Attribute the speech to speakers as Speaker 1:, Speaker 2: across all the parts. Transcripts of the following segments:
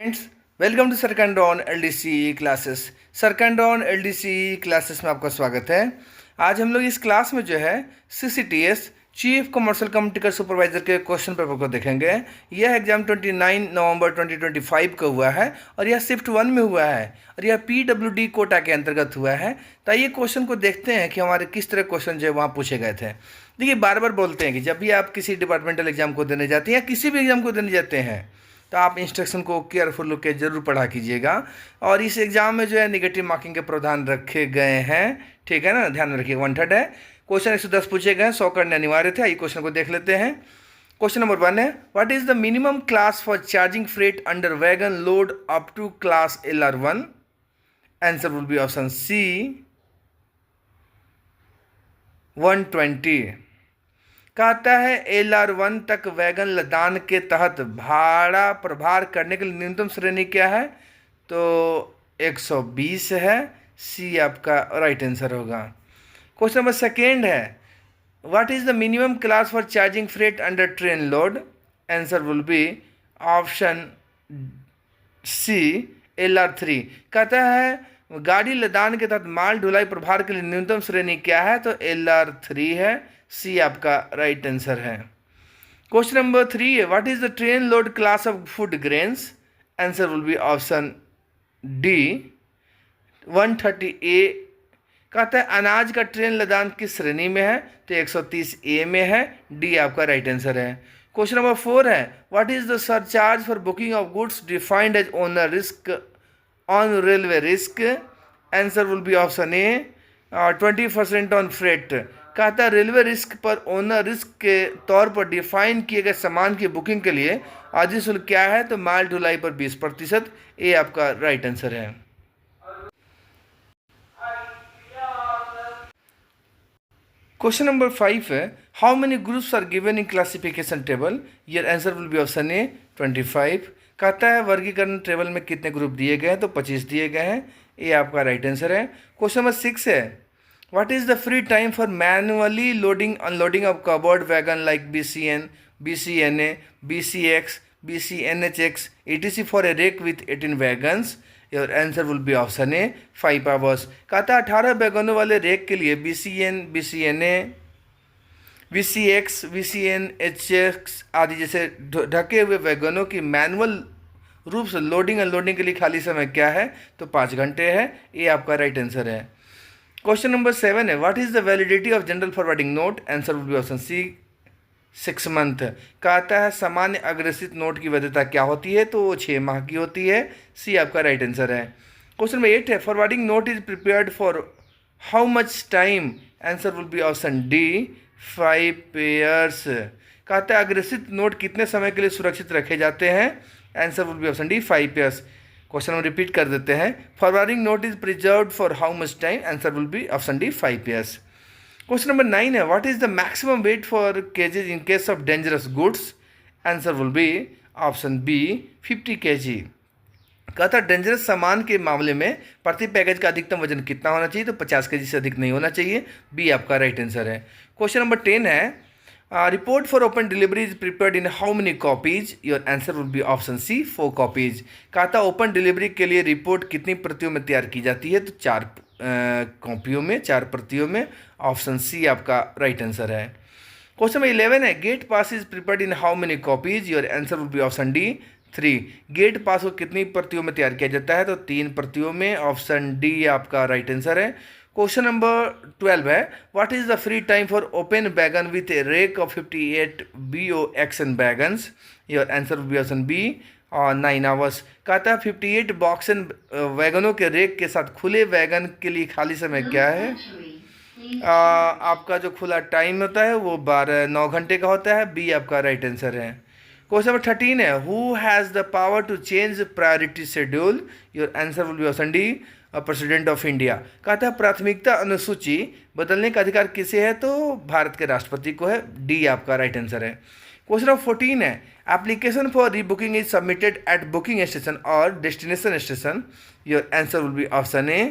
Speaker 1: Friends, welcome to सरकंडॉन LDC classes. सरकंडॉन LDC classes में आपका स्वागत है। आज हम लोग इस क्लास में जो है CCTS chief commercial cum ticket supervisor के क्वेश्चन पेपर को देखेंगे। यह एग्जाम 29 नवंबर 2025 को हुआ है और यह शिफ्ट 1 में हुआ है और यह पीडब्ल्यूडी कोटा के अंतर्गत हुआ है। तो ये क्वेश्चन को देखते हैं कि हमारे किस तरह क्वेश्चन जो है वहाँ पूछे गए थे। देखिए, बार बार बोलते हैं कि जब भी आप किसी डिपार्टमेंटल एग्जाम को देने जाते हैं या किसी भी एग्जाम को देने जाते हैं तो आप इंस्ट्रक्शन को केयरफुल लोग के जरूर पढ़ा कीजिएगा। और इस एग्जाम में जो है नेगेटिव मार्किंग के प्रावधान रखे गए हैं, ठीक है ना, ध्यान में रखिएगा। 1/3 है। क्वेश्चन 110 पूछे गए हैं, 100 करने अनिवार्य थे। ये क्वेश्चन को देख लेते हैं। क्वेश्चन नंबर 1 है, what is the minimum class for charging freight under wagon load up to class LR1? Answer will be option C 120। कहता है LR1 तक वैगन लदान के तहत भाड़ा प्रभार करने के लिए न्यूनतम श्रेणी क्या है? तो 120 है। सी आपका राइट आंसर होगा। क्वेश्चन नंबर 2 है, what is the minimum class for charging freight under train load? Answer will be option C LR3। कहता है गाड़ी लदान के तहत माल ढुलाई प्रभार के लिए न्यूनतम श्रेणी क्या है? तो LR3 है। सी आपका राइट आंसर है। क्वेश्चन नंबर 3 है, what is the train load class of food grains? Answer will be option D 130A। कहता है अनाज का ट्रेन लदान किस श्रेणी में है? तो 130A में है। डी आपका राइट आंसर है। क्वेश्चन नंबर 4 है, what is the surcharge for booking of goods defined as owner risk on railway risk? Answer will be option A 20% on freight. कहता है रेलवे रिस्क पर ओनर रिस्क के तौर पर define किए गए सामान की बुकिंग के लिए आदि शुल्क क्या है? तो माल ढुलाई पर 20%। ए आपका राइट आंसर है। क्वेश्चन नंबर 5 है, how many groups are given in classification table? Your answer will be option A 25। कहता है वर्गीकरण टेबल में कितने ग्रुप दिए गए हैं? तो 25 दिए गए हैं। ए आपका राइट आंसर है। क्वेश्चन नंबर 6 है, what is the free time for manually loading unloading of covered wagon like BCN, BCNA, BCX, BCNHX etc for a rake with 18 wagons? Your answer will be option A 5 hours। कहता है 18 वैगनों वाले rake के लिए BCN, BCNA, BCX, BCNHX आदि जैसे ढके हुए वैगनों की मैनुअल रूप से लोडिंग अनलोडिंग के लिए खाली समय क्या है? तो 5 घंटे है। ये आपका राइट आंसर है। क्वेश्चन नंबर 7 है, what is the validity of general forwarding note? Answer will be option C 6 month. कहता है सामान्य अग्रेसित नोट की वैधता क्या होती है? तो वो 6 माह की होती है। सी आपका राइट आंसर है। क्वेश्चन नंबर 8 है, forwarding note is prepared for how much time? Answer will be option D 5 years। कहता है अग्रेसित नोट कितने समय के लिए सुरक्षित रखे जाते हैं? Answer will be option D 5 years। Question हम रिपीट कर देते हैं, forwarding note is preserved for how much time? Answer will be option D 5 years। Question number 9 है, what is the maximum weight for cages in case of dangerous goods? Answer will be option B 50 kg। कहता है dangerous सामान के मामले में प्रति package का अधिकतम वजन कितना होना चाहिए? तो 50 kg से अधिक नहीं होना चाहिए। बी आपका राइट आंसर है। क्वेश्चन नंबर 10 है, report for open delivery is prepared in how many copies? Your answer will be option C 4 copies। कहता ओपन डिलीवरी के लिए रिपोर्ट कितनी प्रतियों में तैयार की जाती है? तो 4 कॉपियों में, 4 प्रतियों में। ऑप्शन सी आपका राइट आंसर है। क्वेश्चन नंबर 11 है, gate pass is prepared in how many copies? Your answer will be option D 3। Gate pass को कितनी प्रतियों में तैयार किया जाता है? तो 3 प्रतियों में। ऑप्शन डी आपका राइट आंसर है। क्वेश्चन नंबर 12 है, what is the free time for open wagon with a rake of 58 BOXN wagons? Your answer will be option B 9 hours। कहता है 58 बॉक्सन वैगनों के रेक के साथ खुले वैगन के लिए खाली समय क्या है? आपका जो खुला टाइम होता है वो 9 घंटे का होता है। बी आपका राइट आंसर है। क्वेश्चन नंबर 13 है, who has the power to change priority schedule? Your answer will be option D president of India. कहता है प्राथमिकता अनुसूची बदलने का अधिकार किसे है? तो भारत के राष्ट्रपति को है। डी आपका राइट आंसर है। क्वेश्चन नंबर 14 है, application for rebooking is submitted at booking station or destination station? Your answer will be option A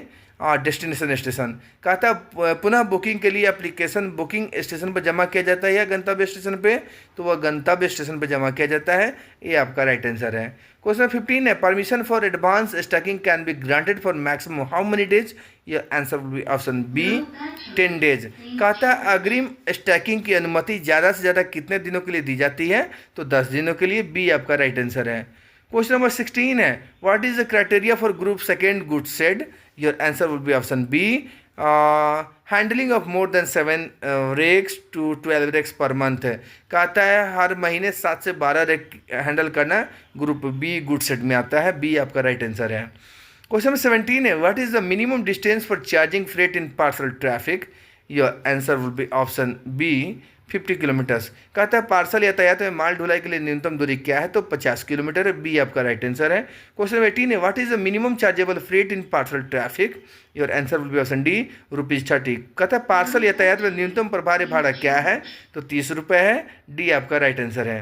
Speaker 1: destination station. कहा था पुनः बुकिंग के लिए एप्लीकेशन बुकिंग स्टेशन पर जमा किया जाता है या गंतव्य स्टेशन पे, तो वह गंतव्य स्टेशन पर जमा किया जाता है। ये आपका राइट आंसर है। क्वेश्चन 15 है, permission for advance stacking can be granted for maximum how many days? Your answer will be option B 10 days. कहा था अग्रिम स्टैकिंग की अनुमति ज़्यादा से ज़्यादा कितने दिनों के लिए दी जाती है? तो 10 दिनों के लिए। बी आपका राइट आंसर है। क्वेश्चन नंबर 16 है, what is the criteria for group second goods shed? Your answer will be option B handling of more than 7 rakes to 12 rakes per month है। कहता है हर महीने 7 से 12 रेक हैंडल करना ग्रुप बी गुड सेट में आता है। बी आपका राइट आंसर है। क्वेश्चन नंबर 17 है, what is the minimum distance for charging freight in parcel traffic? Your answer will be option B 50 kilometres. कहता है पार्सल यातायात में माल ढुलाई के लिए न्यूनतम दूरी क्या है? तो 50 किलोमीटर है। बी आपका राइट आंसर है। क्वेश्चन नंबर 18 है, what is the minimum chargeable freight in parcel traffic? Your answer will be option D ₹30। कहता है पार्सल यातायात में न्यूनतम प्रभावी भाड़ा क्या है? तो 30 रुपये है। डी आपका राइट आंसर है।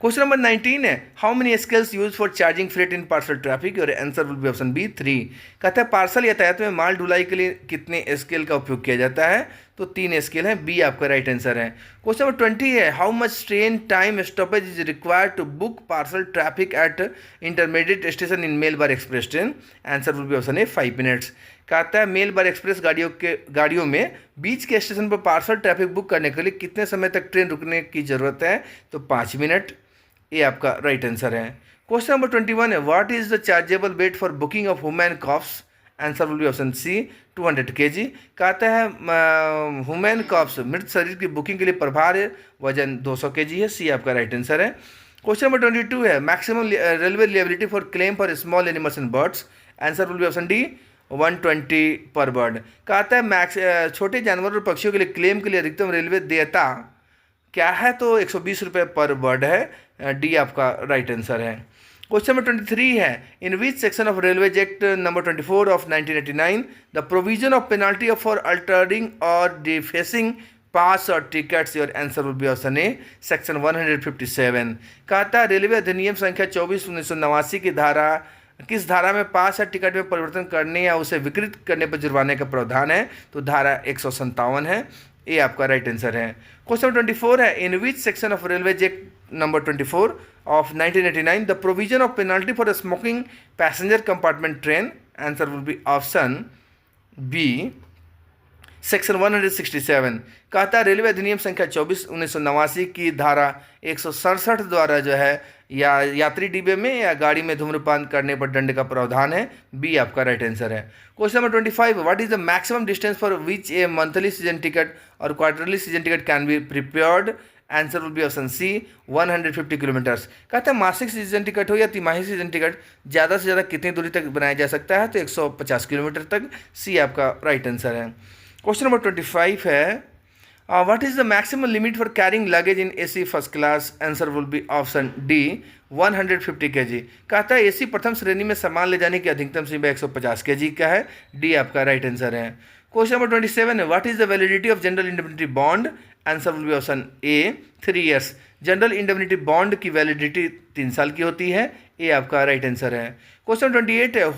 Speaker 1: क्वेश्चन नंबर 19 है, how many scales use for charging freight in parcel traffic? Your answer will be option B 3। कहता है पार्सल यातायात में माल ढुलाई के लिए कितने स्केल का उपयोग किया जाता है? तो 3 स्केल है। बी आपका राइट आंसर है। क्वेश्चन नंबर 20 है, how much train time stoppage is required to book parcel traffic at intermediate station in mail bar express train? Answer will be option A 5 minutes. कहता है mail bar express गाड़ियों में बीच के station पर parcel traffic book करने के लिए कितने समय तक ट्रेन रुकने की जरूरत है? तो 5 मिनट। ये आपका राइट आंसर है। क्वेश्चन नंबर 21 है, what is the chargeable weight for booking of human corpse? Answer will be option C 200 kg। कहता है वुमेन कॉप्स मृत शरीर की बुकिंग के लिए प्रभार वजन 200 kg है। सी आपका राइट आंसर है। क्वेश्चन नंबर 22 है, maximum railway liability for claim for small animals and birds? Answer will be option D 120 पर बर्ड। कहता है छोटे जानवरों और पक्षियों के लिए क्लेम के लिए अधिकतम रेलवे देयता क्या है? तो 120 रुपये पर बर्ड है। डी आपका राइट आंसर है। क्वेश्चन नंबर 23 है, in which section of railway act number 24 of 1989 the provision of penalty for altering or defacing pass or tickets? Your answer will be option A section 157। कहता है railway अधिनियम संख्या 24/1989 की धारा किस धारा में पास या टिकट में परिवर्तन करने या उसे विकृत करने पर जुर्माने का प्रावधान है? तो धारा 157 है। ये आपका राइट आंसर है। क्वेश्चन 24 है, in which section of railway act number 24 of 1989 the provision of penalty for smoking passenger compartment train? Answer will be option B section 167। कहता है रेलवे अधिनियम संख्या 24/1989 की धारा 167 द्वारा जो है या यात्री डिब्बे में या गाड़ी में धूम्रपान करने पर दंड का प्रावधान है। बी आपका राइट आंसर है। Question number 25, what is the maximum distance for which a monthly season ticket or quarterly season ticket can be prepared? Answer will be option C 150 kilometres. कहता है मासिक सीजन टिकट हो या तिमाही season ticket ज़्यादा से ज़्यादा कितनी दूरी तक बनाया जा सकता है? तो 150 किलोमीटर तक। सी आपका राइट आंसर है। क्वेश्चन नंबर 25 है, what is the maximum limit for carrying luggage in AC first class? Answer will be option D 150 kg। कहता है एसी प्रथम श्रेणी में सामान ले जाने की अधिकतम सीमा 150 kg का है। डी आपका राइट आंसर है। क्वेश्चन नंबर 27 है, what is the validity of general indemnity bond? Answer will be option A 3 years। General indemnity bond की वैलिडिटी 3 साल की होती है। ये आपका राइट आंसर है। क्वेश्चन 28 है,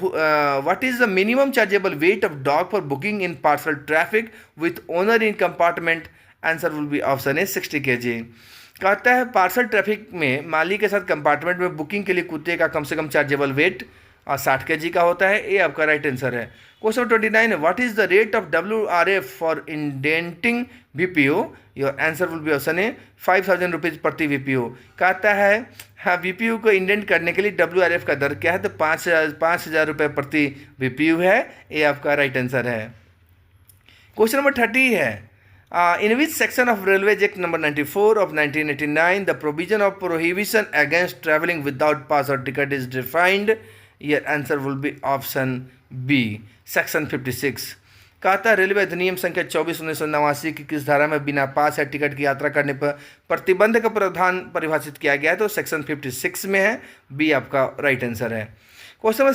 Speaker 1: what is the minimum chargeable weight of dog for booking in parcel traffic with owner in compartment? Answer will be option A 60 kg। कहता है पार्सल ट्रैफिक में मालिक के साथ कंपार्टमेंट में बुकिंग के लिए कुत्ते का कम से कम चार्जेबल वेट 60 kg का होता है। ये आपका राइट आंसर है। क्वेश्चन 29 है, what is the rate of WRF for indenting VPO? Your answer will be option A 5000 rupees प्रति VPO। कहता है हाँ VPO को इंडेंट करने के लिए WRF का दर क्या है? तो 5,000 रुपये प्रति VPO है। ये आपका राइट आंसर है। क्वेश्चन नंबर 30 है, in which section of Railways Act number 94 of 1989 the provision of prohibition against travelling without pass or ticket is defined? Your answer will be option B section 56। कहता है railway अधिनियम संख्या 24/1989 की किस धारा में बिना पास या टिकट की यात्रा करने पर प्रतिबंध का प्रावधान परिभाषित किया गया है? तो सेक्शन 56 में है। बी आपका राइट आंसर है। क्वेश्चन नंबर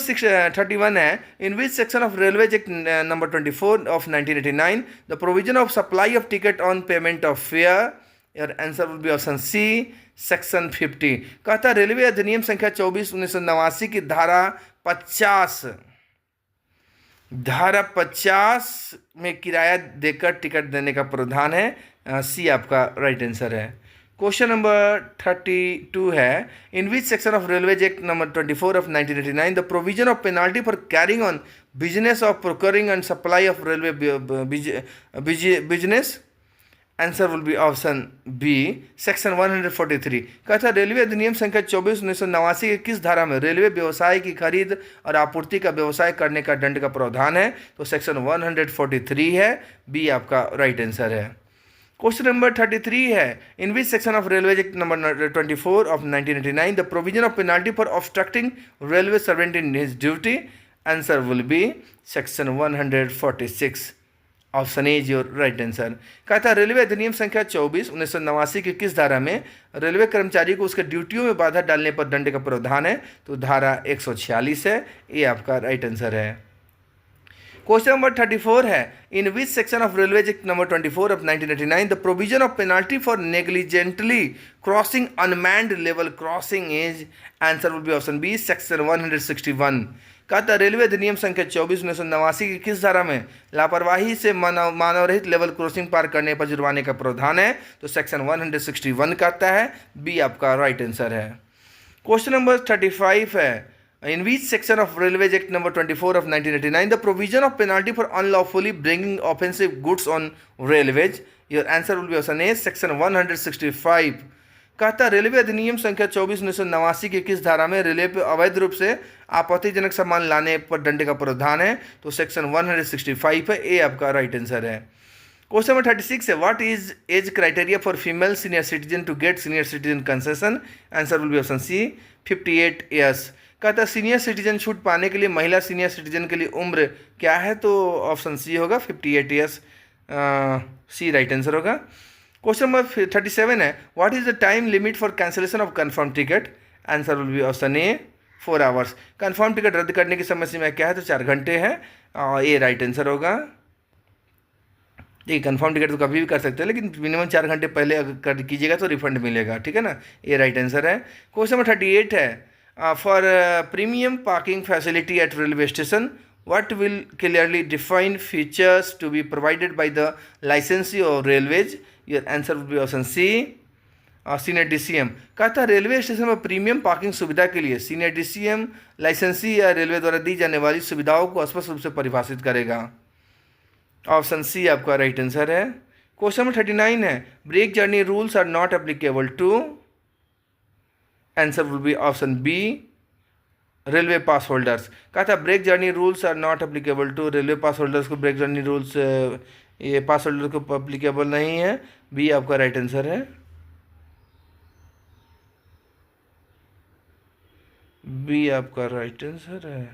Speaker 1: 31 है, in which section of railway act number 24 of 1989 the provision of supply of ticket on payment of fare? Your answer will be option C section 50। कहता है railway अधिनियम संख्या 24/1989 की धारा 50 धारा 50 में किराया देकर टिकट देने का प्रावधान है। सी आपका राइट आंसर है। क्वेश्चन नंबर 32 है, in which section of railways act number 24 of 1989 the provision of penalty for carrying on business of procuring and supply of railway business. Answer will be option B section 143। कहा था railway अधिनियम संख्या 24/1989 की किस धारा में railway व्यवसाय की खरीद और आपूर्ति का व्यवसाय करने का दंड का प्रावधान है? तो सेक्शन 143 है। बी आपका राइट आंसर है। क्वेश्चन नंबर 33 है, in which section of railway act number 24 of 1989 the provision of penalty for obstructing railway servant in his duty. Answer will be section 146। Option A is your right answer. कहा था railway अधिनियम संख्या 24/1989 की किस धारा में railway कर्मचारी को उसके ड्यूटियों में बाधा डालने पर दंड का प्रावधान है? तो धारा 146 है। ये आपका राइट आंसर है। क्वेश्चन नंबर 34 है, in which section of railway act number 24 of 1989 the provision of penalty for negligently crossing unmanned level crossing is. Answer will be option B section 161। कहा था रेलवे अधिनियम संख्या 24/1989 की किस धारा में लापरवाही से मानव रहित लेवल क्रॉसिंग पार करने पर जुर्माने का प्रावधान है? तो सेक्शन 161 कहता है। बी आपका राइट आंसर है। क्वेश्चन नंबर 35 है, in which section of railways act number 24 of 1989 the provision of penalty for unlawfully bringing offensive goods on railways. Your answer will be option A section 165। कहता railway अधिनियम संख्या 24/1989 की किस धारा में railway पर अवैध रूप से आपत्तिजनक सामान लाने पर दंड का प्रावधान है? तो सेक्शन 165 है। ए आपका राइट आंसर है। क्वेश्चन नंबर 36 है, what is age criteria for female senior citizen to get senior citizen concession? Answer will be option C 58 years. कहता सीनियर सिटीजन छूट पाने के लिए महिला सीनियर सिटीजन के लिए उम्र क्या है? तो ऑप्शन सी होगा 58 ईयर्स। सी राइट आंसर होगा। क्वेश्चन नंबर 37 है, what is the time limit for cancellation of confirm ticket? Answer will be option A 4 hours. Confirm ticket रद्द करने की समय सीमा क्या है? तो 4 घंटे है। ये राइट आंसर होगा। देखिए कन्फर्म टिकट तो कभी भी कर सकते हैं, लेकिन मिनिमम 4 घंटे पहले अगर कर कीजिएगा तो रिफंड मिलेगा, ठीक है ना। ये राइट आंसर है। क्वेश्चन नंबर 38 है, for premium parking facility eight railway station what will clearly define features to be provided by the licensee or railways? Your answer will be option C senior DCM। कहा था railway station पर premium parking सुविधा के लिए senior DCM लाइसेंसी या railway द्वारा दी जाने वाली सुविधाओं को स्पष्ट रूप से परिभाषित करेगा। ऑप्शन सी आपका राइट आंसर है। क्वेश्चन नंबर 39 है, break journey rules are not applicable to. Answer will be option B railway pass holders. कहा था break journey rules are not applicable to railway pass holders को break journey rules ये pass holder को applicable नहीं है। B आपका right answer है। B आपका राइट आंसर है।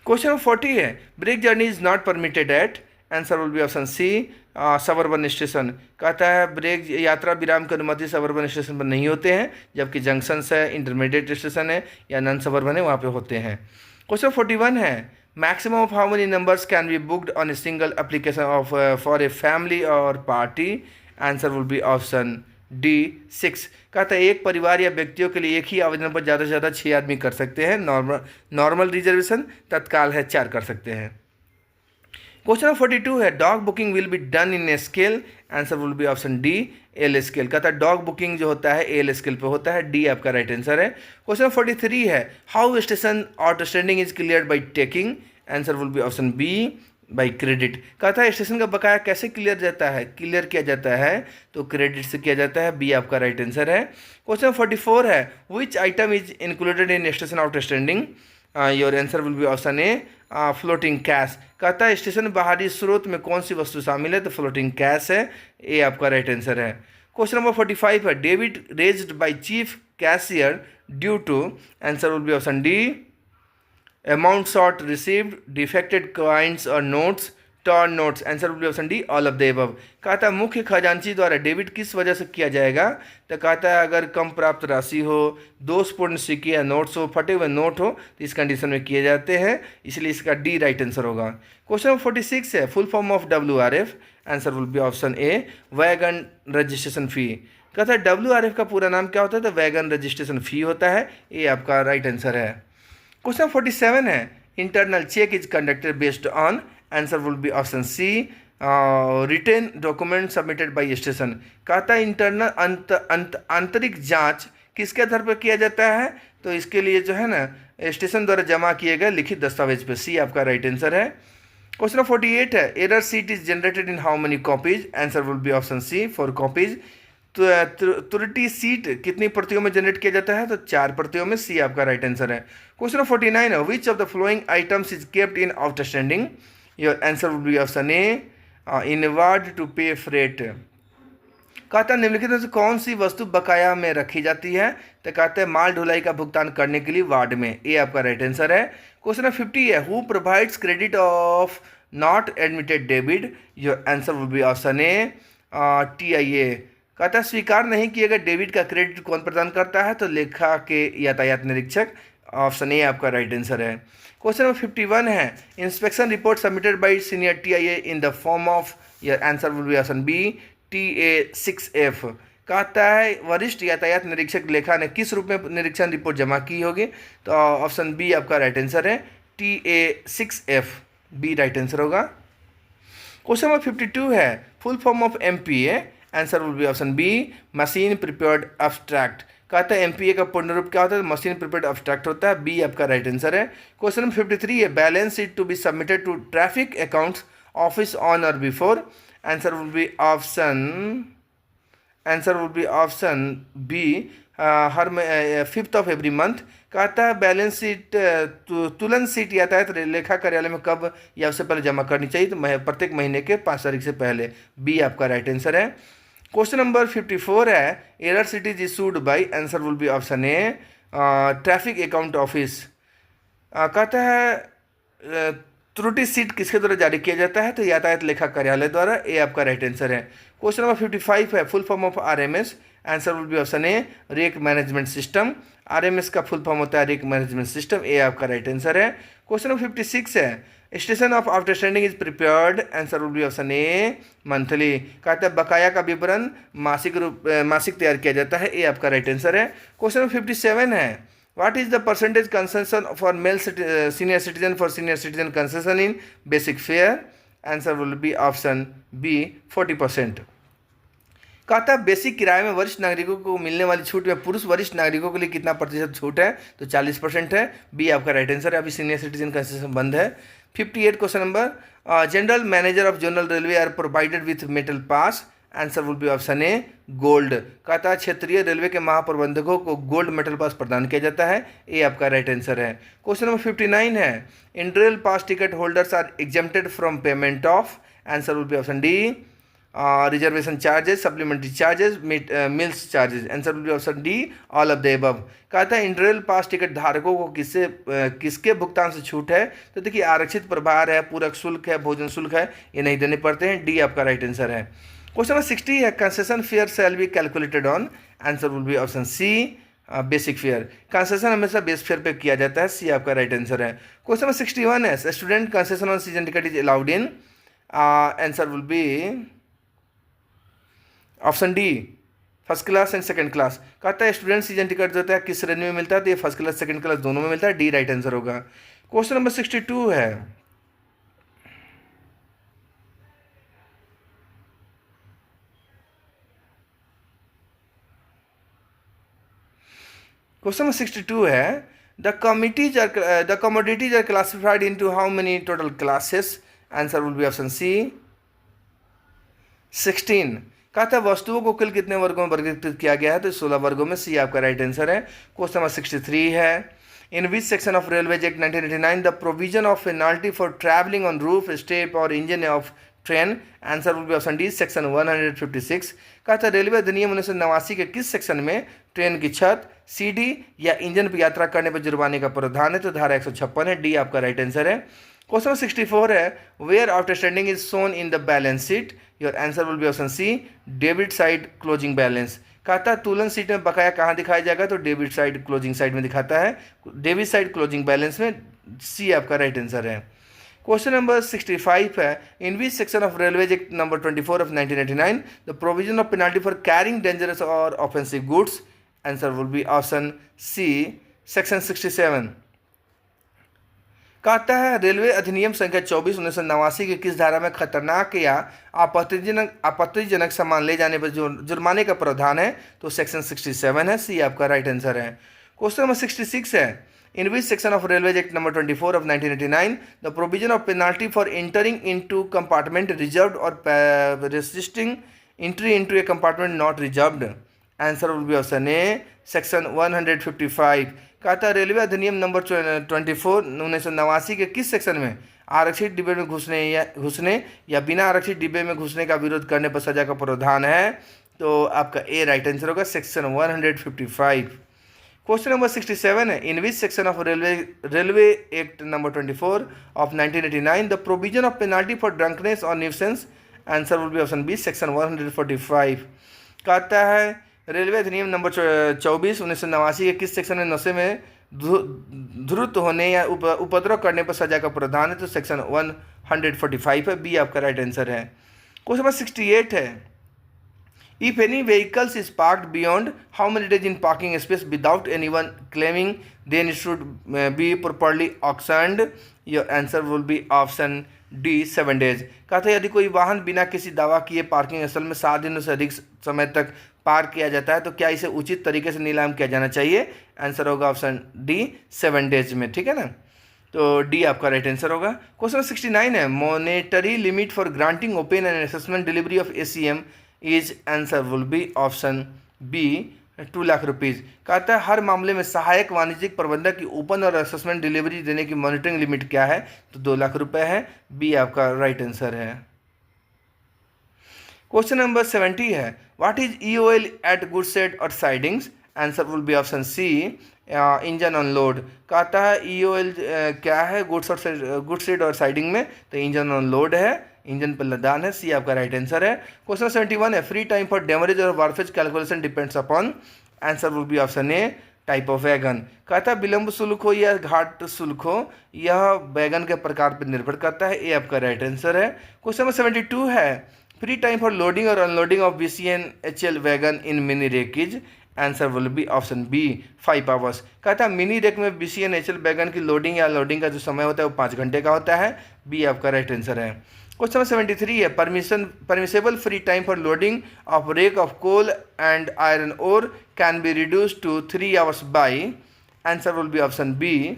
Speaker 1: क्वेश्चन नंबर 40 है, break journey is not permitted at. Answer will be option C suburban station. कहता है ब्रेक यात्रा विराम की अनुमति सबर्बन स्टेशन पर नहीं होते हैं, जबकि जंक्शंस है, इंटरमीडिएट स्टेशन है या नॉन सबर्बन है वहाँ पे होते हैं। क्वेश्चन 41 है, maximum of how many numbers can be booked on a single application of for a family और party. Answer will be option D 6। कहता है एक परिवार या व्यक्तियों के लिए एक ही आवेदन पर ज़्यादा से ज़्यादा 6 आदमी कर सकते हैं। नॉर्मल रिजर्वेशन तत्काल है 4 कर सकते हैं। क्वेश्चन नंबर 42 है, dog booking will be done in a scale. Answer will be option D L scale. कहता है डॉग बुकिंग जो होता है एल स्केल पे होता है। डी आपका राइट आंसर है। क्वेश्चन नंबर 43 है, how station outstanding is clear by taking. Answer will be option B by credit. कहता है स्टेशन का बकाया कैसे क्लियर किया जाता है तो क्रेडिट से किया जाता है। बी आपका राइट आंसर है। क्वेश्चन 44 है, विच item is included in station outstanding. Your answer will be option a floating cash. कहता है स्टेशन बाहरी स्रोत में कौन सी वस्तु शामिल है तो फ्लोटिंग कैश है। ए आपका राइट आंसर है। क्वेश्चन नंबर 45 है, debit raised by chief cashier due to. Answer will be option D amount short received, defected coins और notes, turn notes. Answer will be option D all of the above. कहता है मुख्य खजांची द्वारा debit किस वजह से किया जाएगा तो कहता है अगर कम प्राप्त राशि हो, दोषपूर्ण सिक्के या नोट्स हो, फटे हुए नोट हो तो इस कंडीशन में किए जाते हैं, इसलिए इसका डी राइट आंसर होगा। क्वेश्चन नंबर 46 है, full form of WRF। Answer will be option A wagon registration फ़ी। कहता है WRF का पूरा नाम क्या होता है तो वैगन रजिस्ट्रेशन फ़ी होता है। ये आपका राइट आंसर है। क्वेश्चन 47 है, internal check is conducted based on, answer will be option C, written document submitted by station. कहता है इंटरनल आंतरिक जांच किसके आधार पर किया जाता है, तो इसके लिए जो है ना स्टेशन द्वारा जमा किए गए लिखित दस्तावेज पर, सी आपका राइट आंसर है। क्वेश्चन 48 है, error sheet is generated in how many copies, answer will be option C 4 copies. त्रुटि सीट कितनी प्रतियों में जनरेट किया जाता है, तो 4 प्रतियों में, सी आपका राइट आंसर है। क्वेश्चन 49 है, which of the following items is kept in outstanding, your answer will be option A, inward to pay freight. कहता है निम्नलिखित में से कौन सी वस्तु बकाया में रखी जाती है, तो कहते हैं माल ढुलाई का भुगतान करने के लिए वार्ड में, ए आपका राइट आंसर है। क्वेश्चन 50 है, who provides credit of not admitted debit, your answer will be option A, TIA। कहता है स्वीकार नहीं किए गए डेबिट का क्रेडिट कौन प्रदान करता है, तो लेखा के यातायात निरीक्षक, ऑप्शन ए आपका राइट आंसर है। क्वेश्चन नंबर 51 है, inspection report submitted by senior TIA in the form of, your answer will be option B, TA6F। कहता है वरिष्ठ यातायात निरीक्षक लेखा ने किस रूप में निरीक्षण रिपोर्ट जमा की होगी, तो ऑप्शन बी आपका राइट आंसर है, TA6F, बी राइट आंसर होगा। क्वेश्चन नंबर 52 है, full form of MPA, answer will be option B, machine prepared abstract. कहता है MPA का पूर्ण रूप क्या होता है, मशीन प्रिपेयर्ड एब्स्ट्रैक्ट होता है, बी आपका राइट आंसर है। क्वेश्चन नंबर 53 है, balance sheet to be submitted to traffic accounts office on और before, answer will be option B, हर 5th ऑफ एवरी मंथ। कहता है बैलेंस शीट तुलन शीट यातायात लेखा कार्यालय में कब या उससे पहले जमा करनी चाहिए, तो प्रत्येक महीने के 5 तारीख से पहले, बी आपका राइट आंसर है। क्वेश्चन नंबर 54 है, error sheet is issued by, answer will be option A, traffic account office. कहता है त्रुटि सीट किसके द्वारा जारी किया जाता है, तो यातायात लेखा कार्यालय द्वारा, ए आपका राइट आंसर है। क्वेश्चन नंबर 55 है, full form of RMS, answer will be option A, rake management system. RMS का फुल फॉर्म होता है रेक मैनेजमेंट सिस्टम, ए आपका राइट आंसर है। क्वेश्चन नंबर 56 है, station of outstanding is prepared, answer will be option A, monthly. कहता है बकाया का विवरण मासिक तैयार किया जाता है, ए आपका राइट आंसर है। क्वेश्चन नंबर 57 है, what is the percentage concession for male senior citizen for senior citizen concession in basic fare, answer will be option B, 40%। कहता है बेसिक किराए में वरिष्ठ नागरिकों को मिलने वाली छूट में पुरुष वरिष्ठ नागरिकों के लिए कितना प्रतिशत छूट है, तो 40% है, बी आपका राइट आंसर है। अभी सीनियर सिटीजन कंसेशन बंद है। 58 question number, general manager of general railway are provided with metal pass, answer will be option A, gold. कहता है क्षेत्रीय रेलवे के महाप्रबंधकों को गोल्ड मेटल पास प्रदान किया जाता है, ए आपका राइट आंसर है। क्वेश्चन नंबर 59 है, interrail pass ticket holders are exempted from payment of, answer will be option D, reservation charges, supplementary charges, meals charges, answer will be option D, all of the above. कहता है interrail pass ticket धारकों को किसके भुगतान से छूट है, तो देखिए आरक्षित प्रभार है, पूरक शुल्क है, भोजन शुल्क है, ये नहीं देने पड़ते हैं, डी आपका राइट आंसर है। क्वेश्चन नंबर 60 है, concession fare shall be calculated on, answer will be option C, basic fare. Concession हमेशा बेस फेयर पे किया जाता है, सी आपका राइट आंसर है। क्वेश्चन नंबर 61 है, student concession on season ticket is allowed in, answer will be option D, first class and second class. कहता है स्टूडेंट सीजन टिकट जो होता है किस श्रेणी में मिलता है, तो ये फर्स्ट क्लास सेकंड क्लास दोनों में मिलता है, डी राइट आंसर होगा। क्वेश्चन नंबर 62 है, क्वेश्चन नंबर 62 है, the commodities are classified into how many total classes, answer will be option C, 16। कहता है वस्तुओं को कुल कितने वर्गों में वर्गीकृत किया गया है, तो 16 वर्गों में, सी आपका राइट आंसर है। क्वेश्चन नंबर 63 है, in which section of railways act 1989 the provision of penalty for travelling on roof step और engine of train, answer will be option D, section 156। कहता है रेलवे अधिनियम 1989 के किस सेक्शन में ट्रेन की छत, सीढ़ी या इंजन पर यात्रा करने पर जुर्माने का प्रावधान है, तो धारा 156 है, डी आपका राइट आंसर है। क्वेश्चन 64 है, where outstanding is shown in the balance sheet, your answer will be option C, debit side closing balance. कहता है तुलन शीट में बकाया कहाँ दिखाया जाएगा, तो डेबिट साइड क्लोजिंग साइड में दिखाता है, डेबिट साइड क्लोजिंग बैलेंस में, सी आपका राइट आंसर है। क्वेश्चन नंबर 65 है, in which section of railways act number 24 of 1989 the provision of penalty for carrying dangerous और offensive goods, answer will be option C, section 67। कहता है railway अधिनियम संख्या 24/1989 की किस धारा में खतरनाक या आपत्तिजनक सामान ले जाने पर जो जुर्माने का प्रावधान है? तो सेक्शन 67 है, सी आपका राइट आंसर है। क्वेश्चन नंबर 66 है, in which section of railway act number 24 of 1989 the provision of penalty for entering into compartment reserved और resisting entry into a compartment not reserved? Answer will be option A section 155। कहता है railway अधिनियम number 24 1989 के किस section में आरक्षित डिब्बे में घुसने या बिना आरक्षित डिब्बे में घुसने का विरोध करने पर सजा का प्रावधान है? तो आपका ए राइट आंसर होगा, सेक्शन 155। क्वेश्चन नंबर 67 है, in which section of railway act number 24 of 1989 the provision of penalty for drunkenness और nuisance? Answer will be option B section 145। कहता है रेलवे अधिनियम नंबर 24/1989 के किस सेक्शन में नशे में धुत होने या उपद्रव करने पर सजा का प्रावधान है? तो सेक्शन 145 है, बी आपका राइट आंसर है। क्वेश्चन नंबर 68 है, if any vehicles is parked beyond how many days in parking space without anyone claiming then it should be properly auctioned? Your answer will be option D 7 days. कहते हैं यदि कोई वाहन बिना किसी दावा किए पार्किंग स्थल में 7 दिनों से अधिक समय तक पार्क किया जाता है तो क्या इसे उचित तरीके से नीलाम किया जाना चाहिए? आंसर होगा ऑप्शन डी 7 डेज में, ठीक है ना, तो डी आपका राइट आंसर होगा। क्वेश्चन 69 है, monetary limit for granting open end assessment delivery of ACM is? Answer will be option B 2 lakh rupees. कहता है हर मामले में सहायक वाणिज्यिक प्रबंधक की ओपन और असेसमेंट डिलीवरी देने की मॉनिटरिंग लिमिट क्या है? तो 2 लाख रुपए है, बी आपका राइट आंसर है। क्वेश्चन नंबर 70 है, what is EOL at good shed और sidings? Answer will be option C engine on load. कहता है EOL क्या है गुड शेड और साइडिंग में? तो इंजन ऑन लोड है, इंजन पर लदान है, सी आपका राइट आंसर है। क्वेश्चन 71 है, फ्री टाइम फॉर डेमरेज और wharfage calculation depends upon? Answer will be option A type of wagon. कहता है विलंब शुल्क हो या घाट शुल्क हो, यह वैगन के प्रकार पर निर्भर करता है, ए आपका राइट आंसर है। क्वेश्चन नंबर 72 है, फ्री टाइम फॉर लोडिंग और unloading of BCN HL wagon in mini rake is? Answer will be option B 5 hours. कहता है मिनी रेक में BCN HL वैगन की लोडिंग या अनलोडिंग का जो समय होता है वो 5 घंटे का होता है, बी आपका राइट आंसर है। क्वेश्चन नंबर 73 है, permissible free time for loading of rake of coal and iron ore can be reduce to 3 hours by? Answer will be option B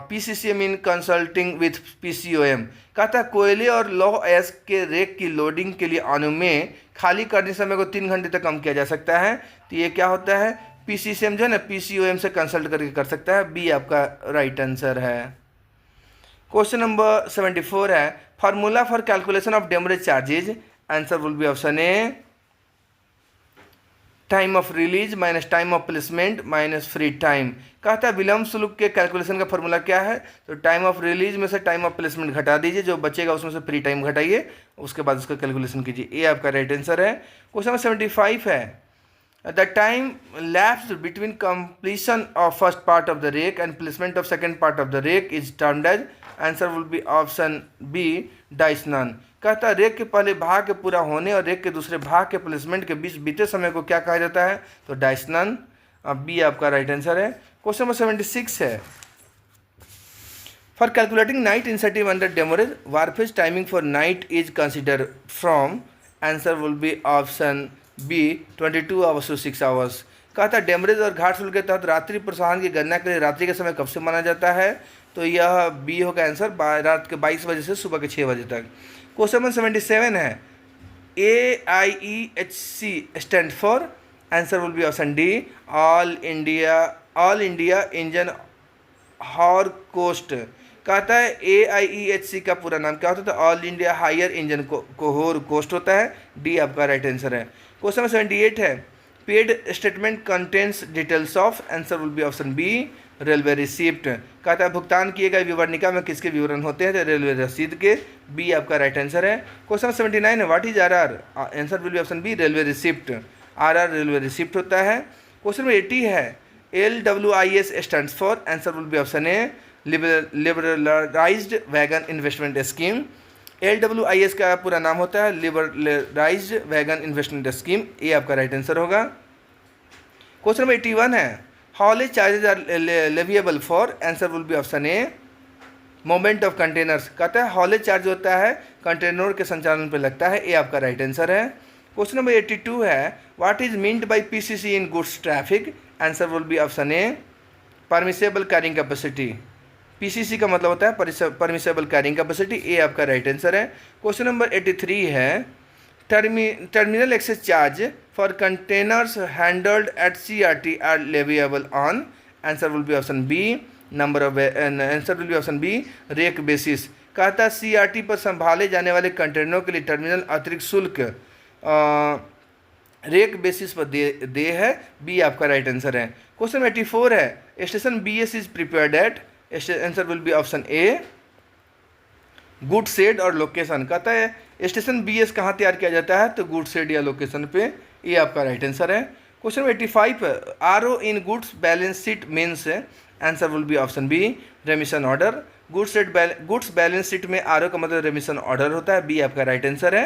Speaker 1: PCCM in consulting with PCOM। कहता है कोयले और लौह अयस्क के rake की loading के लिए अनुमेय खाली करने समय को 3 घंटे तक कम किया जा सकता है, तो ये क्या होता है? PCCM जो है ना PCOM से कंसल्ट करके कर सकता है, बी आपका राइट आंसर है। क्वेश्चन नंबर 74 है, formula for calculation of demurrage charges? Answer will be option A time of release minus time of placement minus free time. कहता है विलंब शुल्क के कैलकुलेशन का फॉर्मूला क्या है? तो टाइम ऑफ रिलीज में से टाइम ऑफ प्लेसमेंट घटा दीजिए, जो बचेगा उसमें से फ्री टाइम घटाइए, उसके बाद उसका कैलकुलेशन कीजिए, ये आपका राइट आंसर है। क्वेश्चन नंबर 75 है, the time lapsed between completion of first part of the rake and placement of second part of the rake is termed as? Answer will be option B dies non. कहता है rake के पहले भाग के पूरा होने और रेक के दूसरे भाग के प्लेसमेंट के बीच बीते समय को क्या कहा जाता है? तो डाइसनन, बी आपका राइट आंसर है। क्वेश्चन नंबर 76 है, for calculating night incentive under demurrage wharfage timing for night is consider from? Answer will be option B 22 hours to 6 hours. कहता है डेमरेज और घाट शुल्क के तहत रात्रि प्रोत्साहन की गणना के लिए रात्रि का समय कब से माना जाता है? तो यह बी होगा आंसर, रात के 22 बजे से सुबह के 6 बजे तक। क्वेश्चन नंबर 77 है, AIEHC stand for? Answer will be option D all India engine hour cost. कहता है AIEHC का पूरा नाम क्या होता है? तो ऑल इंडिया हायर इंजन कोहोर कोस्ट होता है, डी आपका राइट आंसर है। क्वेश्चन नंबर 78 है, paid statement contents details of? Answer will be option B railway receipt. कहता है भुगतान किए गए विवरणिका में किसके विवरण होते हैं? तो रेलवे रसीद के, बी आपका राइट आंसर है। क्वेश्चन 79 है, what is RR? Answer will be option B railway receipt, RR railway receipt होता है। क्वेश्चन 80 है, LWIS stands for? Answer will be option A liberalised wagon investment scheme. LWIS का पूरा नाम होता है लिबरलाइज्ड वैगन इन्वेस्टमेंट स्कीम, ये आपका राइट आंसर होगा। क्वेश्चन नंबर 81 है, haulage charges are leviable for, answer will be option A moment of containers. कहता है हॉलेज चार्ज होता है कंटेनर के संचालन पर लगता है, ये आपका राइट आंसर है। क्वेश्चन नंबर 82 है what is meant by PCC in goods traffic, answer will be option A permissible carrying capacity. PCC का मतलब होता है परमिसेबल कैरिंग कैपेसिटी, ये आपका राइट आंसर है। क्वेश्चन नंबर 83 है terminal access charge for containers handled at CRT are leviable on, answer will be option B answer will be option B rake basis. कहता है सीआरटी पर संभाले जाने वाले कंटेनरों के लिए टर्मिनल अतिरिक्त शुल्क रेक बेसिस पर दे है, बी आपका राइट आंसर है। क्वेश्चन 84 है station BS is prepared at, answer will be option A good shed और लोकेशन। कहता है स्टेशन बीएस कहाँ तैयार किया जाता है, तो गुड शेड या लोकेशन पे, ये आपका राइट आंसर है। Question 85 RO in goods balance sheet means, answer will be option B remission order. Goods balance sheet में आरओ का मतलब रेमिशन ऑर्डर होता है, बी आपका राइट आंसर है।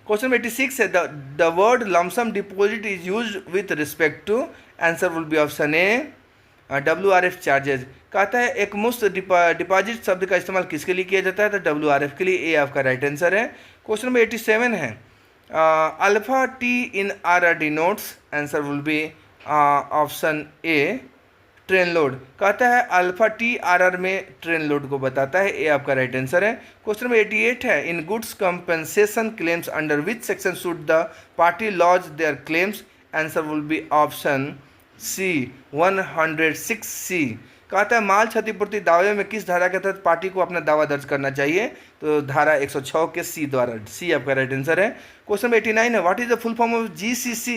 Speaker 1: क्वेश्चन 86 है the word lump sum deposit is use with respect to, answer will be option A WRF charges. कहता है एक मुश्त डिपॉजिट शब्द का इस्तेमाल किसके लिए किया जाता है, तो WRF के लिए, ये आपका राइट आंसर है। क्वेश्चन नंबर 87 है alpha T in RR denotes, answer will be option A train load. कहता है अल्फा टी RR में ट्रेन लोड को बताता है, ये आपका राइट आंसर है। क्वेश्चन नंबर 88 है in goods compensation claims under which section should the party lodge their claims, answer will be option C 106C। कहता है माल क्षतिपूर्ति दावे में किस धारा के तहत पार्टी को अपना दावा दर्ज करना चाहिए, तो धारा 106 के सी द्वारा, सी आपका राइट आंसर है। क्वेश्चन नंबर 89 है what is the full form of GCC,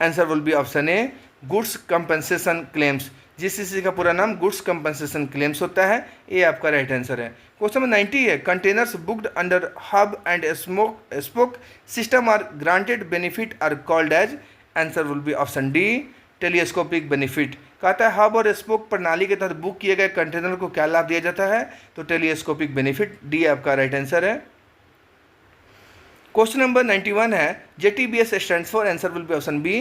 Speaker 1: answer will be option A goods compensation claims. GCC का पूरा नाम गुड्स कंपनसेशन क्लेम्स होता है, ये आपका राइट आंसर है। क्वेश्चन नंबर 90 है containers booked under hub and spoke system are granted benefit are called as, answer will be option D telescopic benefit. कहता है हब और स्पोक प्रणाली के तहत बुक किए गए कंटेनर को क्या लाभ दिया जाता है, तो टेलीस्कोपिक बेनिफिट, डी आपका राइट आंसर है। क्वेश्चन नंबर 91 है JTBS stands for, answer will be option B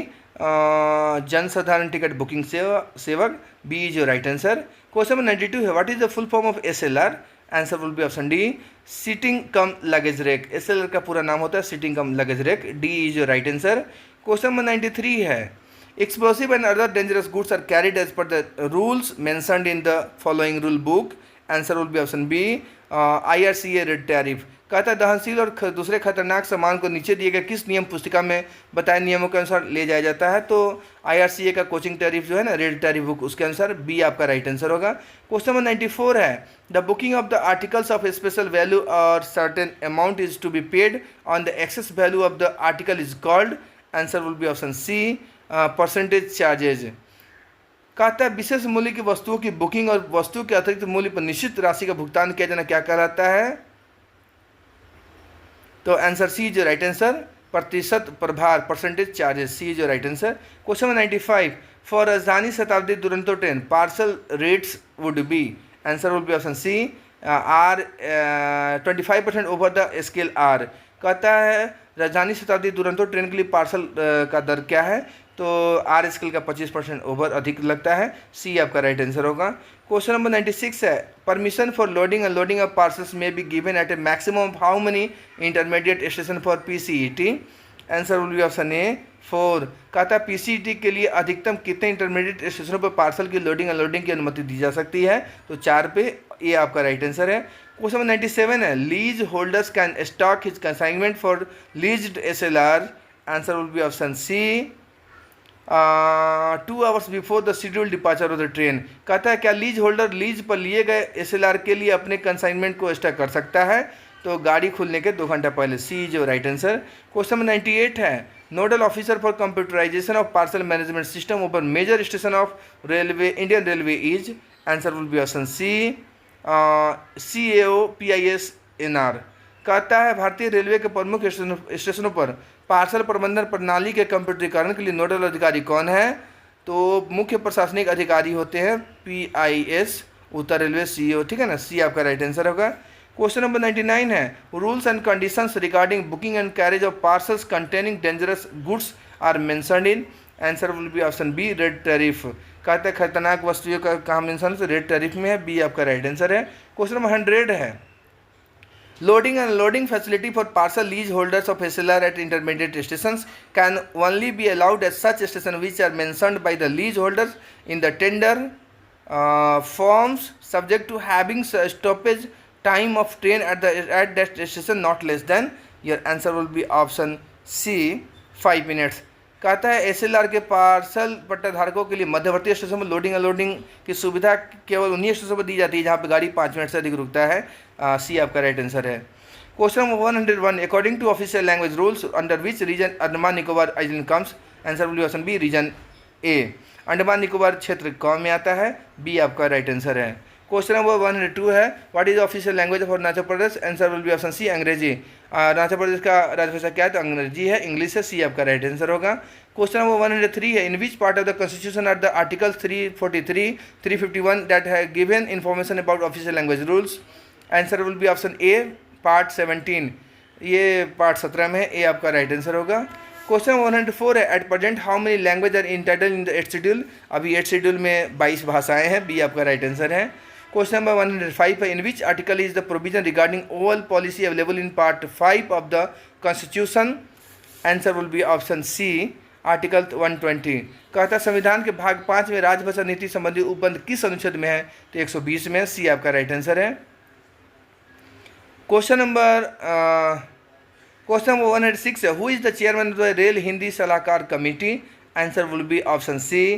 Speaker 1: Jansadharan ticket booking Sevak, B is your right answer. Question number 92 है what is the full form of SLR, answer will be option D seating cum luggage rake. SLR का पूरा नाम होता है seating cum luggage rake, D is your right answer. Question number 93 है explosive and other dangerous goods are carried as per the rules mentioned in the following rule book, answer will be option B IRCA red tariff. कहता है दहनशील और दूसरे खतरनाक सामान को नीचे दिए गए किस नियम पुस्तिका में बताए नियमों के अनुसार ले जाया जाता है, तो IRCA का कोचिंग टैरिफ जो है ना, रेड टैरिफ बुक, उसके अनुसार बी आपका राइट आंसर होगा। क्वेश्चन नंबर 94 है the booking of the articles of special value और certain amount is to be paid on the excess value of the article is called, answer will be option C percentage charges. कहता है विशेष मूल्य की वस्तुओं की booking और वस्तु के अतिरिक्त मूल्य पर निश्चित राशि का भुगतान किया जाना क्या कहलाता है, तो आंसर सी जो राइट आंसर प्रतिशत प्रभार परसेंटेज चार्जेस, सी जो right answer. Question 95 for Rajdhani Shatabdi Duronto train parcel rates would be, answer will be option C are 25% over the scale R. कहता है राजधानी शताब्दी दुरंतो ट्रेन के लिए पार्सल का दर क्या है, तो आर स्केल का 25% ओवर अधिक लगता है, सी आपका राइट आंसर होगा। क्वेश्चन नंबर 96 है permission for loading and loading of parcels may be given at a maximum of how many intermediate station for PCET, answer will be option A 4। कहता है PCET के लिए अधिकतम कितने intermediate स्टेशनों पर पार्सल की लोडिंग अनलोडिंग की अनुमति दी जा सकती है, तो 4 पे, ये आपका राइट आंसर है। क्वेश्चन नंबर 97 है lease holders can stock his consignment for leased SLR, answer will be option C 2 hours before the scheduled departure of the train. कहता है क्या लीज होल्डर लीज पर लिए गए SLR के लिए अपने कंसाइनमेंट को स्टॉक कर सकता है, तो गाड़ी खुलने के 2 घंटा पहले, सी जो राइट आंसर। क्वेश्चन नंबर 98 है nodal officer for computerisation of parcel management system over major station of railway Indian railway is, answer will be option C CAOPISNR। कहता है भारतीय रेलवे के प्रमुख स्टेशनों पर पार्सल प्रबंधन प्रणाली के कंप्यूटरीकरण के लिए नोडल अधिकारी कौन है, तो मुख्य प्रशासनिक अधिकारी होते हैं PIS उत्तर रेलवे CEO, ठीक है ना, सी आपका राइट आंसर होगा। क्वेश्चन नंबर 99 है rules and conditions regarding booking and carriage of parcels containing dangerous goods are mentioned in, answer will be option B red tariff. कहता है खतरनाक वस्तुओं का कॉम्बिनेशन से रेड टैरिफ में है, बी आपका राइट आंसर है। क्वेश्चन नंबर 100 है loading and unloading facility for parcel lease holders of SLR at intermediate stations can only be allowed at such station which are mentioned by the lease holders in the tender forms subject to having stoppage time of train at that station not less than. Your answer will be option C 5 minutes. कहता है SLR के parcel पट्टा धारकों के लिए मध्यवर्ती station में loading unloading की सुविधा केवल उन्हीं स्टेशन पर दी जाती है जहाँ पे गाड़ी 5 मिनट से अधिक रुकता है। सी आपका राइट आंसर है। Question number 101 according to official language rules under which region Andaman Nicobar island comes. Answer will be option B region A. Andaman Nicobar क्षेत्र कौन में आता है, बी आपका राइट आंसर है। क्वेश्चन नंबर 102 है what is official language of Arunachal Pradesh. Answer will be option C अंग्रेजी। अरुणाचल प्रदेश का राजभाषा क्या है, तो अंग्रेजी है, इंग्लिश है, सी आपका राइट आंसर होगा। क्वेश्चन नंबर 103 है in which part of the constitution are the article 343 351 that है given information about official language rules. Answer will be option A part 17, ये पार्ट 17 में है, ए आपका राइट आंसर होगा। Question 104 है at present how many language are entitled in the 8th schedule. अभी 8th schedule में 22 भाषाएं हैं, बी आपका राइट आंसर है। क्वेश्चन नंबर 105 है in which article is the provision regarding oval policy available in part 5 of the constitution. Answer will be option C article 120। कहता संविधान के भाग 5 में राजभाषा नीति संबंधी उपबंध किस अनुच्छेद में है, तो 120 में, सी आपका राइट आंसर है। क्वेश्चन नंबर 106 है who is the chairman of the rail Hindi सलाहकार committee. Answer will be option C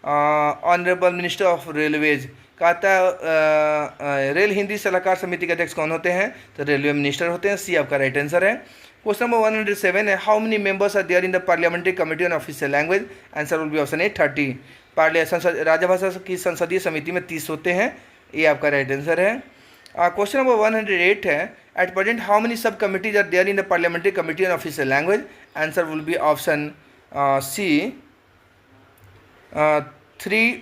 Speaker 1: honourable minister of railways. कहता है रेल हिंदी सलाहकार समिति के अध्यक्ष कौन होते हैं, तो रेलवे मिनिस्टर होते हैं, सी आपका राइट आंसर है। क्वेश्चन नंबर 107 है how many members are there in the parliamentary committee on official language. Answer will be option A 30। राजभाषा की संसदीय समिति में 30 होते हैं, ये आपका राइट आंसर है। क्वेश्चन नंबर 108 है at present how many sub committees are there in the parliamentary committee on official language. Answer will be option C 3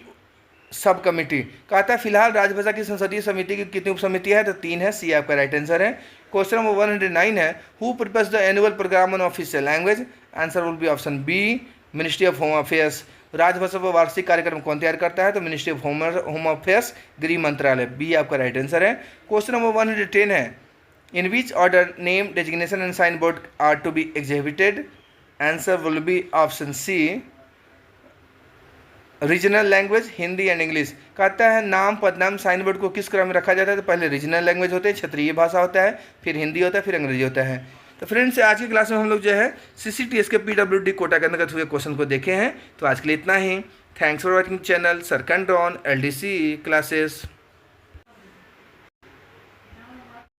Speaker 1: sub committee. कहता है फिलहाल राजभाषा की संसदीय समिति की कितनी उपसमितियां है, तो 3 है, सी आपका राइट आंसर है। क्वेश्चन नंबर 109 है who prepares the annual programme on official language. Answer will be option B ministry of home affairs. राजभाषा पर वार्षिक कार्यक्रम कौन तैयार करता है, तो मिनिस्ट्री ऑफ होम अफेयर्स, गृह मंत्रालय, बी आपका राइट आंसर है। क्वेश्चन नंबर 110 है in which order name designation and sign board are to be executed. Answer will be option C regional language, Hindi and English. कहता है नाम पदनाम साइन बोर्ड को किस क्रम में रखा जाता है, तो पहले रीजनल लैंग्वेज होते हैं, क्षेत्रीय भाषा होता है, फिर हिंदी होता है, फिर अंग्रेजी होता है। तो फ्रेंड्स आज की क्लास में हम लोग जो है CCTS के PWD कोटा के अंतर्गत हुए क्वेश्चन को देखे हैं। तो आज के लिए इतना ही। Thanks for watching channel sir कैन ड्रॉन LDC क्लासेस।